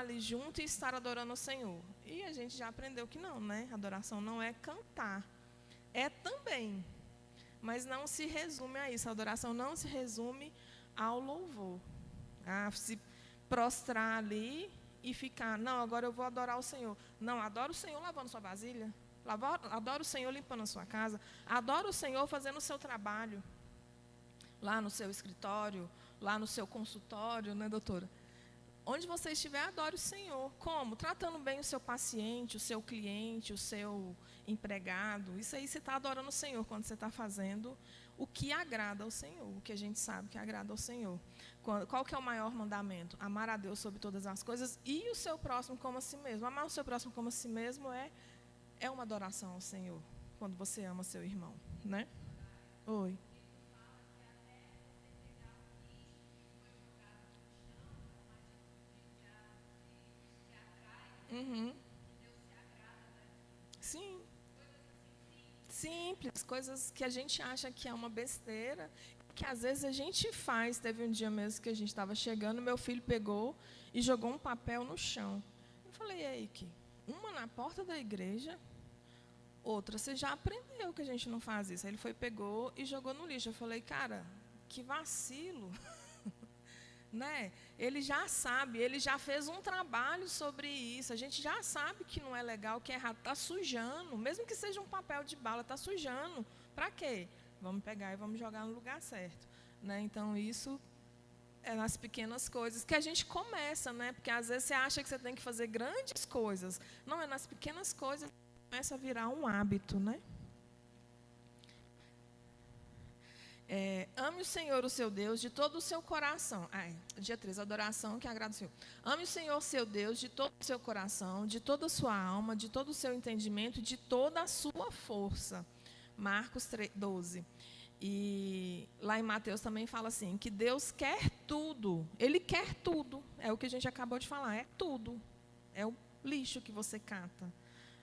ali junto e estar adorando o Senhor. E a gente já aprendeu que não, né? Adoração não é cantar. É também, mas não se resume a isso. A adoração não se resume ao louvor. A se prostrar ali e ficar, não, agora eu vou adorar o Senhor. Não, adora o Senhor lavando sua vasilha. Adora o Senhor limpando a sua casa. Adora o Senhor fazendo o seu trabalho. Lá no seu escritório, lá no seu consultório, né, doutora? Onde você estiver, adore o Senhor. Como? Tratando bem o seu paciente, o seu cliente, o seu empregado. Isso aí você está adorando o Senhor quando você está fazendo o que agrada ao Senhor, o que a gente sabe que agrada ao Senhor. Qual que é o maior mandamento? Amar a Deus sobre todas as coisas e o seu próximo como a si mesmo. Amar o seu próximo como a si mesmo é uma adoração ao Senhor, quando você ama seu irmão, né? Oi. Uhum. Sim. Simples, coisas que a gente acha que é uma besteira, que às vezes a gente faz. Teve um dia mesmo que a gente estava chegando, meu filho pegou e jogou um papel no chão. Eu falei, e aí, que uma na porta da igreja, outra, você já aprendeu que a gente não faz isso. Aí ele foi, pegou e jogou no lixo. Eu falei, cara, que vacilo. Né? Ele já sabe, ele já fez um trabalho sobre isso. A gente já sabe que não é legal, que é errado. Está sujando, mesmo que seja um papel de bala, está sujando. Para quê? Vamos pegar e vamos jogar no lugar certo. Né? Então, isso é nas pequenas coisas que a gente começa, né? Porque às vezes você acha que você tem que fazer grandes coisas. Não, é nas pequenas coisas que começa a virar um hábito, né? Ame o Senhor, o seu Deus, de todo o seu coração. Dia 3, adoração que agrada o Senhor. Ame o Senhor, seu Deus, de todo o seu coração, de toda a sua alma, de todo o seu entendimento, de toda a sua força. Marcos 12. E lá em Mateus também fala assim, que Deus quer tudo. Ele quer tudo. É o que a gente acabou de falar, é tudo. É o lixo que você cata.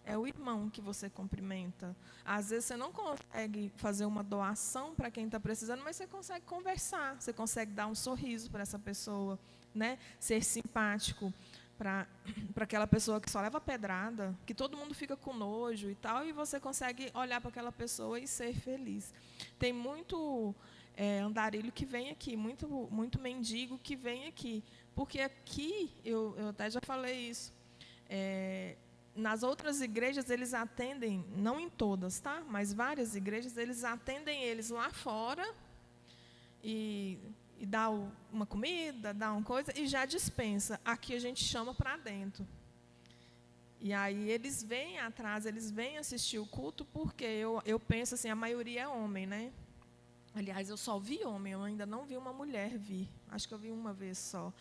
É o irmão que você cumprimenta. Às vezes você não consegue fazer uma doação para quem está precisando, mas você consegue conversar, você consegue dar um sorriso para essa pessoa, né? Ser simpático para aquela pessoa que só leva pedrada, que todo mundo fica com nojo e tal, e você consegue olhar para aquela pessoa e ser feliz. Tem muito andarilho que vem aqui, muito mendigo que vem aqui, porque aqui, eu até já falei isso, nas outras igrejas, eles atendem, não em todas, tá? Mas várias igrejas, eles atendem eles lá fora e dá uma comida, dá uma coisa e já dispensa. Aqui a gente chama para dentro. E aí eles vêm atrás, eles vêm assistir o culto, porque eu penso assim, a maioria é homem, né? Aliás, eu só vi homem, eu ainda não vi uma mulher vir. Acho que eu vi uma vez só.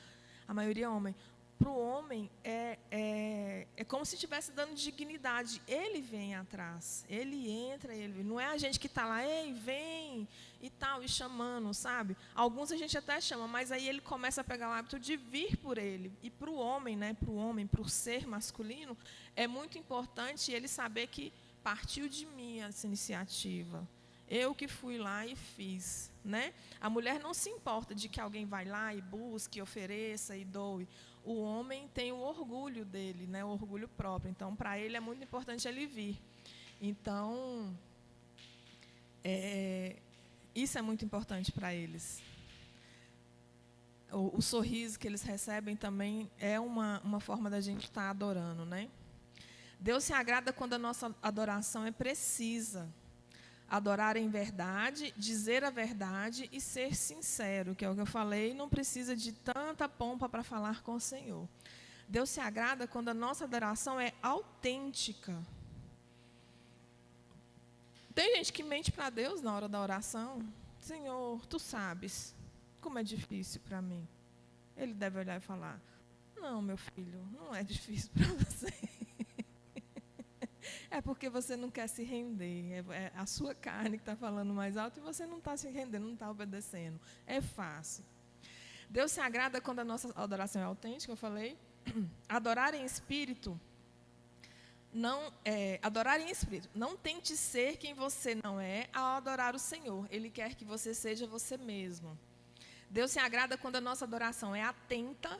A maioria é homem. Para o homem, é como se estivesse dando dignidade. Ele vem atrás, ele entra, ele não é a gente que está lá, ei, vem, e tal, e chamando, sabe? Alguns a gente até chama, mas aí ele começa a pegar o hábito de vir por ele. E para o homem, né, para o ser masculino, é muito importante ele saber que partiu de mim essa iniciativa. Eu que fui lá e fiz, né? A mulher não se importa de que alguém vai lá e busque, ofereça e doe. O homem tem o orgulho dele, né? O orgulho próprio. Então, para ele é muito importante ele vir. Então, isso é muito importante para eles. O sorriso que eles recebem também é uma forma da gente estar adorando, né? Deus se agrada quando a nossa adoração é precisa. Adorar em verdade, dizer a verdade e ser sincero, que é o que eu falei, não precisa de tanta pompa para falar com o Senhor. Deus se agrada quando a nossa adoração é autêntica. Tem gente que mente para Deus na hora da oração. Senhor, tu sabes como é difícil para mim. Ele deve olhar e falar, não, meu filho, não é difícil para você. É porque você não quer se render. É a sua carne que está falando mais alto e você não está se rendendo, não está obedecendo. É fácil. Deus se agrada quando a nossa adoração é autêntica, eu falei. Adorar em espírito. Adorar em espírito. Não tente ser quem você não é ao adorar o Senhor. Ele quer que você seja você mesmo. Deus se agrada quando a nossa adoração é atenta.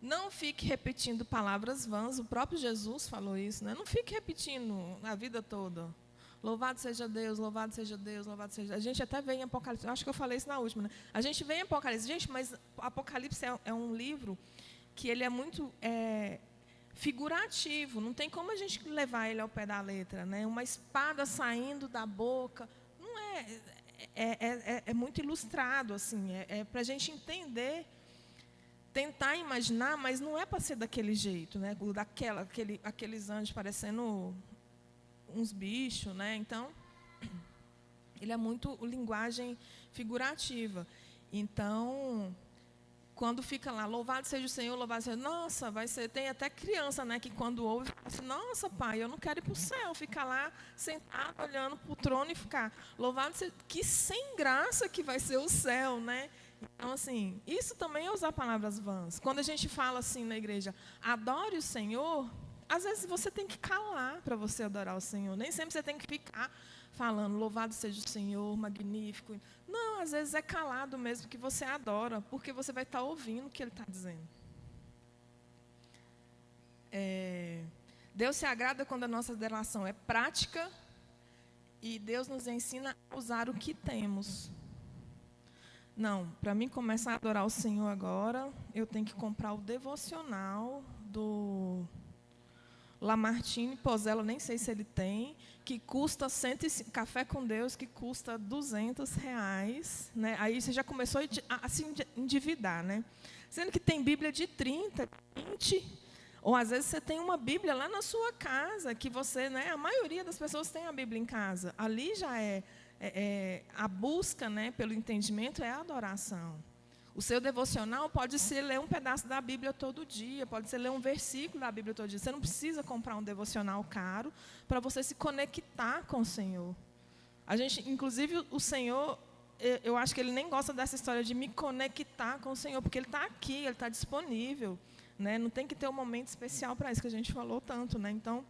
Não fique repetindo palavras vãs. O próprio Jesus falou isso, né? Não fique repetindo a vida toda. Louvado seja Deus, louvado seja Deus, louvado seja Deus. A gente até vê em Apocalipse, acho que eu falei isso na última, né? A gente vê em Apocalipse, gente, mas Apocalipse é um livro que ele é muito figurativo, não tem como a gente levar ele ao pé da letra, né? Uma espada saindo da boca, não é muito ilustrado, assim, para a gente entender, tentar imaginar, mas não é para ser daquele jeito, né? Aqueles anjos parecendo uns bichos, né? Então, ele é muito linguagem figurativa. Então, quando fica lá, louvado seja o Senhor, louvado seja, nossa, vai ser, tem até criança, né, que quando ouve, fala assim, nossa, pai, eu não quero ir para o céu, ficar lá sentado, olhando para o trono e ficar, louvado seja, que sem graça que vai ser o céu, né? Então, assim, isso também é usar palavras vãs. Quando a gente fala assim na igreja, adore o Senhor, às vezes você tem que calar para você adorar o Senhor. Nem sempre você tem que ficar falando, louvado seja o Senhor, magnífico. Não, às vezes é calado mesmo que você adora, porque você vai estar ouvindo o que Ele está dizendo. Deus se agrada quando a nossa adoração é prática e Deus nos ensina a usar o que temos. Não, para mim começar a adorar o Senhor agora, eu tenho que comprar o devocional do Lamartine Pozella, nem sei se ele tem, que custa 105, Café com Deus, que custa R$200, né? Aí você já começou a se endividar, né? Sendo que tem Bíblia de 30, 20, ou às vezes você tem uma Bíblia lá na sua casa, que você, né? A maioria das pessoas tem a Bíblia em casa. Ali já a busca, né, pelo entendimento é a adoração. O seu devocional pode ser ler um pedaço da Bíblia todo dia, pode ser ler um versículo da Bíblia todo dia. Você não precisa comprar um devocional caro para você se conectar com o Senhor. A gente, inclusive, o Senhor, eu acho que Ele nem gosta dessa história de me conectar com o Senhor, porque Ele está aqui, Ele está disponível, né? Não tem que ter um momento especial para isso, que a gente falou tanto, né? Então,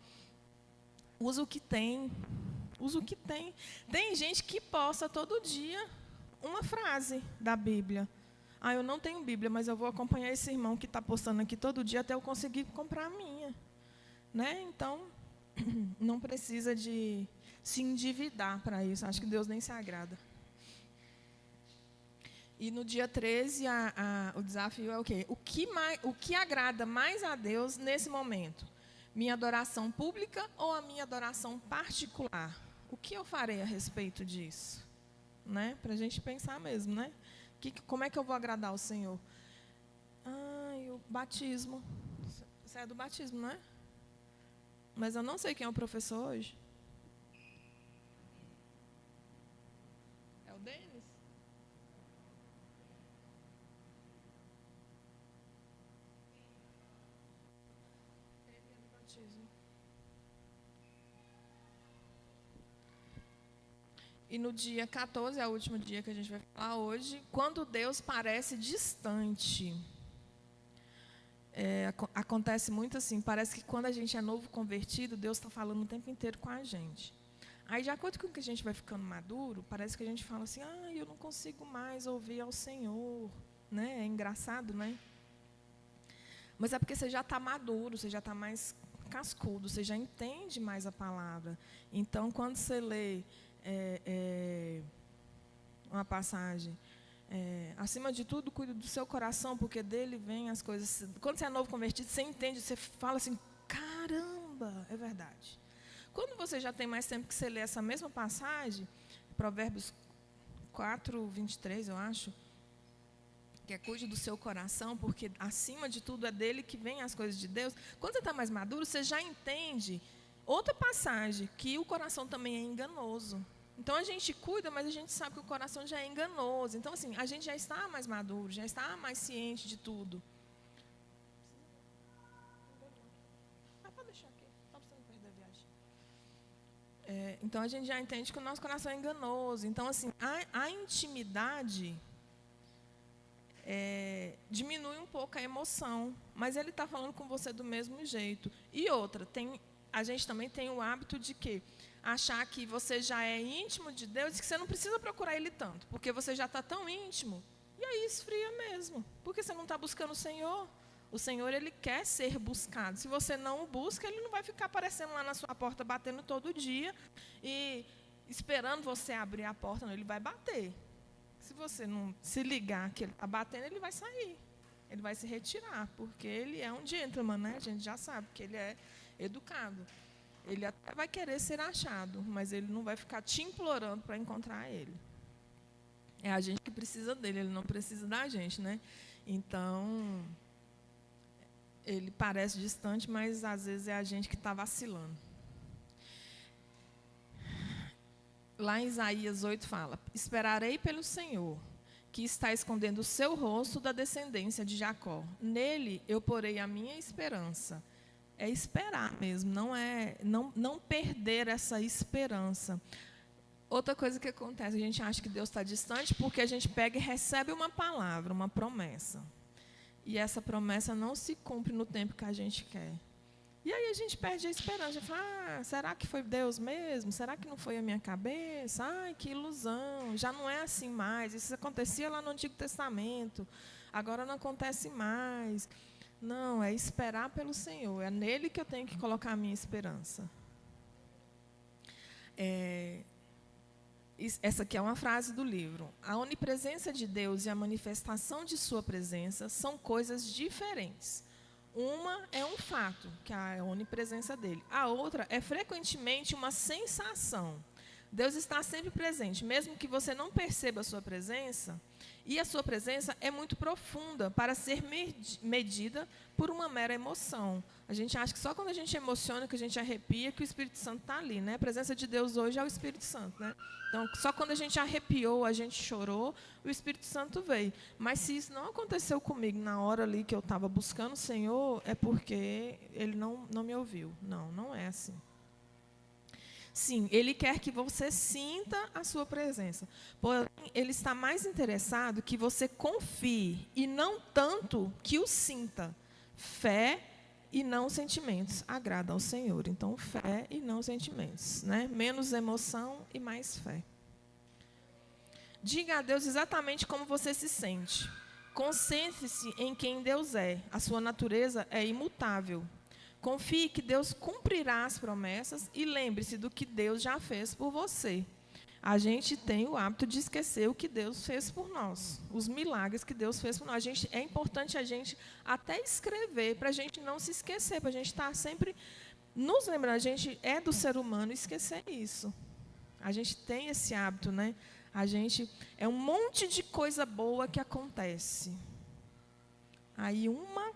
usa o que tem. Usa o que tem. Tem gente que posta todo dia uma frase da Bíblia. Ah, eu não tenho Bíblia, mas eu vou acompanhar esse irmão que está postando aqui todo dia até eu conseguir comprar a minha. Né? Então, não precisa de se endividar para isso. Acho que Deus nem se agrada. E no dia 13, o desafio é o quê? O que agrada mais a Deus nesse momento? Minha adoração pública ou a minha adoração particular? O que eu farei a respeito disso? Né? Para a gente pensar mesmo, né? Como é que eu vou agradar o Senhor? O batismo. Você é do batismo, não é? Mas eu não sei quem é o professor hoje. É o Denis? Ele é do batismo. E no dia 14, é o último dia que a gente vai falar hoje, quando Deus parece distante. Acontece muito assim, parece que quando a gente é novo convertido, Deus está falando o tempo inteiro com a gente. Aí, de acordo com o que a gente vai ficando maduro, parece que a gente fala assim, eu não consigo mais ouvir ao Senhor. Né? É engraçado, né? Mas é porque você já está maduro, você já está mais cascudo, você já entende mais a palavra. Então, quando você lê uma passagem, acima de tudo, cuide do seu coração, porque dele vem as coisas. Quando você é novo convertido, você entende, você fala assim, caramba, é verdade. Quando você já tem mais tempo que você lê essa mesma passagem, Provérbios 4, 23, eu acho, que é cuide do seu coração, porque acima de tudo é dele que vem as coisas de Deus. Quando você está mais maduro, você já entende outra passagem, que o coração também é enganoso. Então, a gente cuida, mas a gente sabe que o coração já é enganoso. Então, assim, a gente já está mais maduro, já está mais ciente de tudo. Pode deixar aqui, só para você não perder a viagem. Então, a gente já entende que o nosso coração é enganoso. Então, assim, a intimidade diminui um pouco a emoção, mas ele está falando com você do mesmo jeito. E outra, a gente também tem o hábito de quê? Achar que você já é íntimo de Deus e que você não precisa procurar Ele tanto, porque você já está tão íntimo, e aí esfria mesmo, porque você não está buscando o Senhor. O Senhor, Ele quer ser buscado. Se você não o busca, Ele não vai ficar aparecendo lá na sua porta, batendo todo dia e esperando você abrir a porta, não. Ele vai bater. Se você não se ligar que Ele está batendo, Ele vai sair. Ele vai se retirar, porque Ele é um gentleman, né? A gente já sabe que Ele é educado. Ele até vai querer ser achado, mas Ele não vai ficar te implorando para encontrar Ele. É a gente que precisa dele, Ele não precisa da gente, né? Então, Ele parece distante, mas às vezes é a gente que está vacilando. Lá em Isaías 8 fala: esperarei pelo Senhor, que está escondendo o seu rosto da descendência de Jacó. Nele eu porei a minha esperança. É esperar mesmo, não perder essa esperança. Outra coisa que acontece, a gente acha que Deus está distante porque a gente pega e recebe uma palavra, uma promessa. E essa promessa não se cumpre no tempo que a gente quer. E aí a gente perde a esperança. A gente fala, será que foi Deus mesmo? Será que não foi a minha cabeça? Ai, que ilusão. Já não é assim mais. Isso acontecia lá no Antigo Testamento. Agora não acontece mais. Não, é esperar pelo Senhor. É nele que eu tenho que colocar a minha esperança. Essa aqui é uma frase do livro. A onipresença de Deus e a manifestação de sua presença são coisas diferentes. Uma é um fato, que é a onipresença dele. A outra é frequentemente uma sensação. Deus está sempre presente, mesmo que você não perceba a sua presença. E a sua presença é muito profunda para ser medida por uma mera emoção. A gente acha que só quando a gente emociona, que a gente arrepia, que o Espírito Santo está ali, né? A presença de Deus hoje é o Espírito Santo, né? Então, só quando a gente arrepiou, a gente chorou, o Espírito Santo veio. Mas se isso não aconteceu comigo na hora ali que eu estava buscando o Senhor, é porque Ele não me ouviu. Não é assim. Sim, Ele quer que você sinta a sua presença. Porém, Ele está mais interessado que você confie e não tanto que o sinta. Fé e não sentimentos agrada ao Senhor. Então, fé e não sentimentos, né? Menos emoção e mais fé. Diga a Deus exatamente como você se sente. Concentre-se em quem Deus é. A sua natureza é imutável. Confie que Deus cumprirá as promessas e lembre-se do que Deus já fez por você. A gente tem o hábito de esquecer o que Deus fez por nós, os milagres que Deus fez por nós. É importante a gente até escrever, para a gente não se esquecer, para a gente estar sempre nos lembrando. A gente é do ser humano esquecer isso. A gente tem esse hábito, né? É um monte de coisa boa que acontece. Aí uma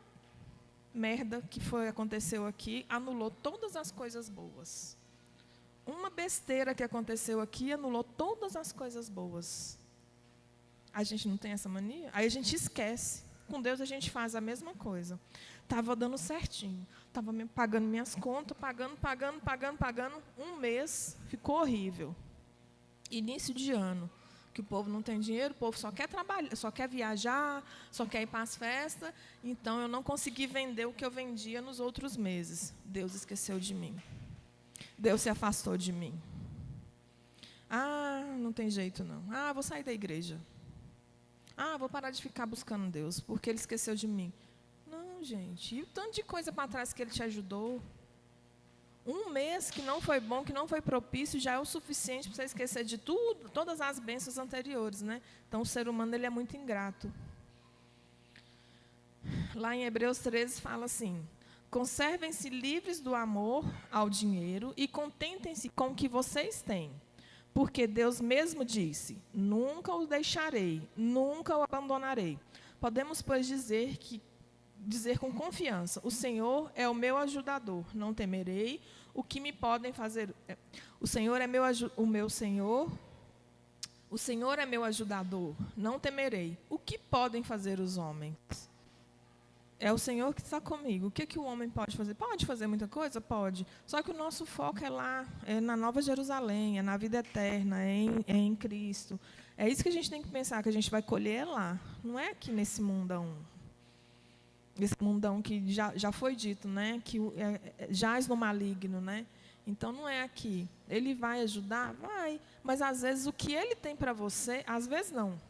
merda que aconteceu aqui anulou todas as coisas boas. Uma besteira que aconteceu aqui anulou todas as coisas boas. A gente não tem essa mania? Aí a gente esquece. Com Deus a gente faz a mesma coisa. Estava dando certinho. Estava pagando minhas contas, pagando. Um mês ficou horrível. Início de ano, que o povo não tem dinheiro, o povo só quer trabalhar, só quer viajar, só quer ir para as festas. Então eu não consegui vender o que eu vendia nos outros meses. Deus esqueceu de mim. Deus se afastou de mim. Ah, não tem jeito não. Ah, vou sair da igreja. Ah, vou parar de ficar buscando Deus, porque Ele esqueceu de mim. Não, gente. E o tanto de coisa para trás que Ele te ajudou? Um mês que não foi bom, que não foi propício, já é o suficiente para você esquecer de tudo, todas as bênçãos anteriores, né? Então, o ser humano ele é muito ingrato. Lá em Hebreus 13 fala assim: conservem-se livres do amor ao dinheiro e contentem-se com o que vocês têm. Porque Deus mesmo disse, nunca o deixarei, nunca o abandonarei. Podemos, pois, dizer com confiança, o Senhor é o meu ajudador, não temerei o que me podem fazer. O Senhor é o Senhor é meu ajudador, não temerei. O que podem fazer os homens? É o Senhor que está comigo. O que o homem pode fazer? Pode fazer muita coisa? Pode. Só que o nosso foco é lá, é na Nova Jerusalém, é na vida eterna, é em Cristo. É isso que a gente tem que pensar, que a gente vai colher lá. Não é aqui nesse mundão. Esse mundão que já foi dito, né? Que jaz no maligno, né? Então, não é aqui. Ele vai ajudar? Vai. Mas, às vezes, o que Ele tem para você... Às vezes, não.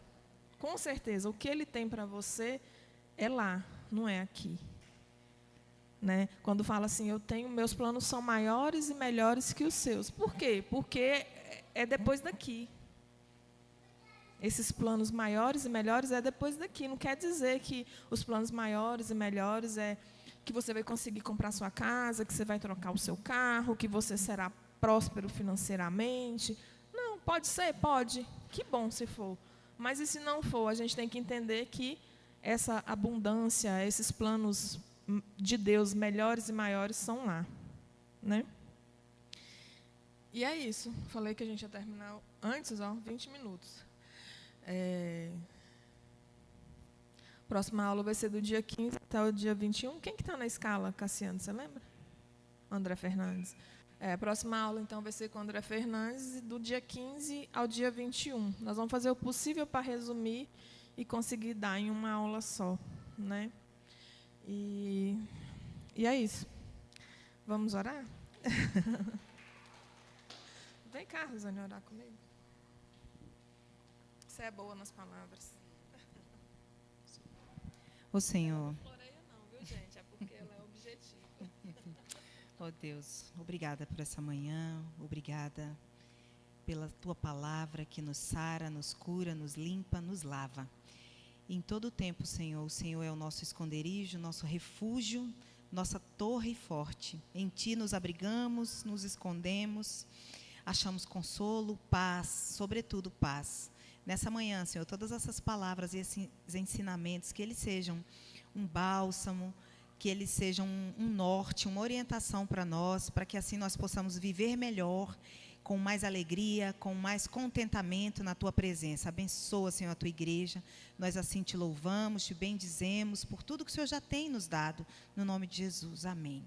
Com certeza, o que Ele tem para você é lá. Não é aqui. né? Quando fala assim, meus planos são maiores e melhores que os seus. Por quê? Porque é depois daqui. Esses planos maiores e melhores é depois daqui. Não quer dizer que os planos maiores e melhores é que você vai conseguir comprar sua casa, que você vai trocar o seu carro, que você será próspero financeiramente. Não, pode ser? Pode. Que bom se for. Mas e se não for? A gente tem que entender que essa abundância, esses planos de Deus melhores e maiores são lá, né? E é isso. Falei que a gente ia terminar antes, 20 minutos. Próxima aula vai ser do dia 15 até o dia 21. Quem que está na escala, Cassiano? Você lembra? André Fernandes. A próxima aula, então, vai ser com o André Fernandes, do dia 15 ao dia 21. Nós vamos fazer o possível para resumir e conseguir dar em uma aula só, né? E é isso. Vamos orar? Vem cá, Rosane, orar comigo. Você é boa nas palavras. Ô Senhor. Não floreia não, viu, gente? É porque ela é objetiva. Ó Deus, obrigada por essa manhã, obrigada pela Tua palavra que nos sara, nos cura, nos limpa, nos lava. Em todo o tempo, Senhor, o Senhor é o nosso esconderijo, nosso refúgio, nossa torre forte. Em Ti nos abrigamos, nos escondemos, achamos consolo, paz, sobretudo paz. Nessa manhã, Senhor, todas essas palavras e esses ensinamentos, que eles sejam um bálsamo, que eles sejam um norte, uma orientação para nós, para que assim nós possamos viver melhor, com mais alegria, com mais contentamento na Tua presença. Abençoa, Senhor, a Tua igreja. Nós assim Te louvamos, Te bendizemos por tudo que o Senhor já tem nos dado. No nome de Jesus. Amém.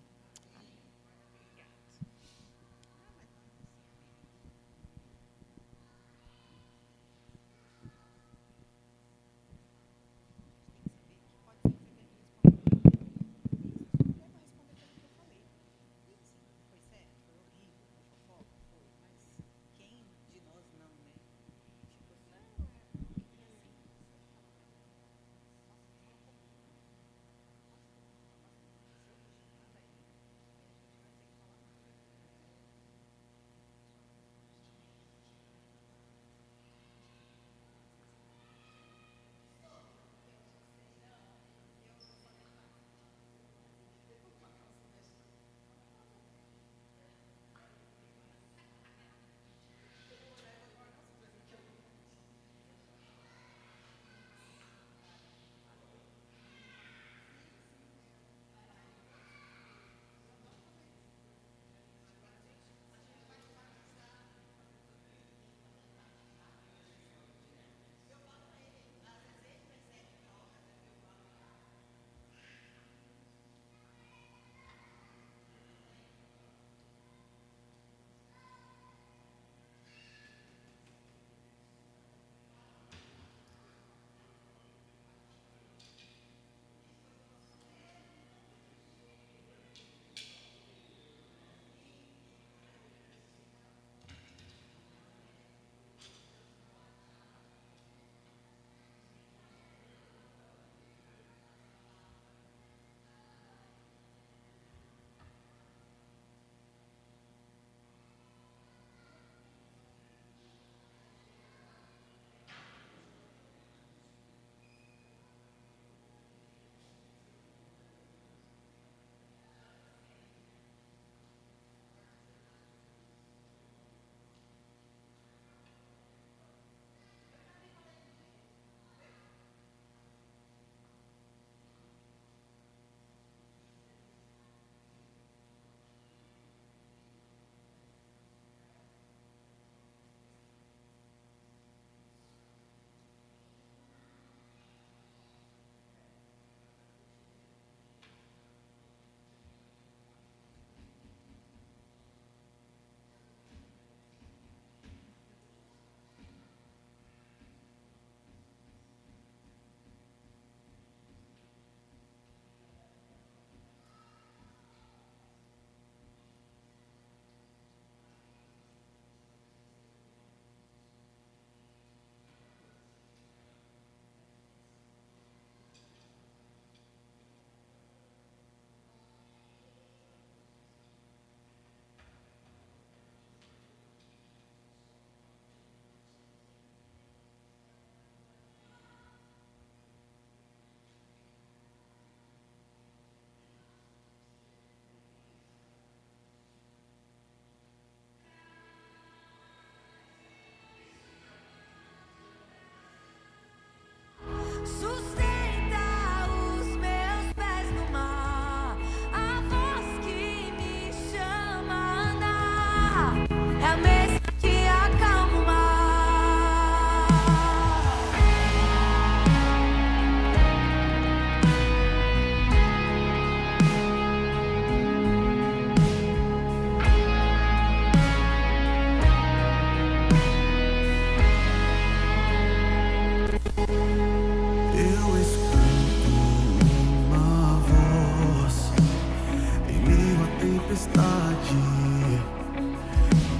tempestade,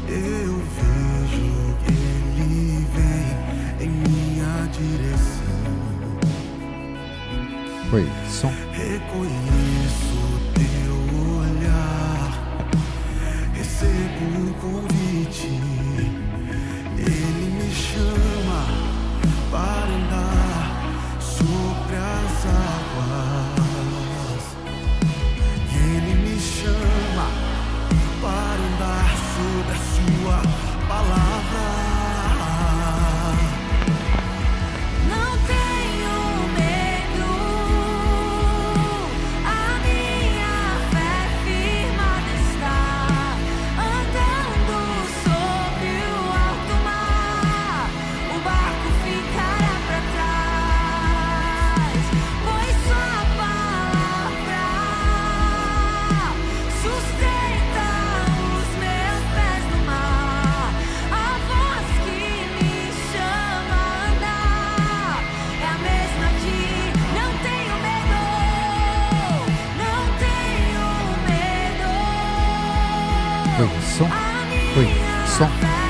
eu vejo que Ele vem em minha direção. Foi, som. Reconheço teu olhar, recebo o convite. Ele me chama para andar sobre as águas. E Ele me chama para andar sobre a sua palavra. Não tenho medo, a minha fé firmada está, andando sobre o alto mar, o barco ficará para trás, pois sua palavra sustenta os meus pés no mar. A voz que me chama a andar é a mesma que não tenho medo, não tenho medo. Foi, som. A Foi, minha som. fé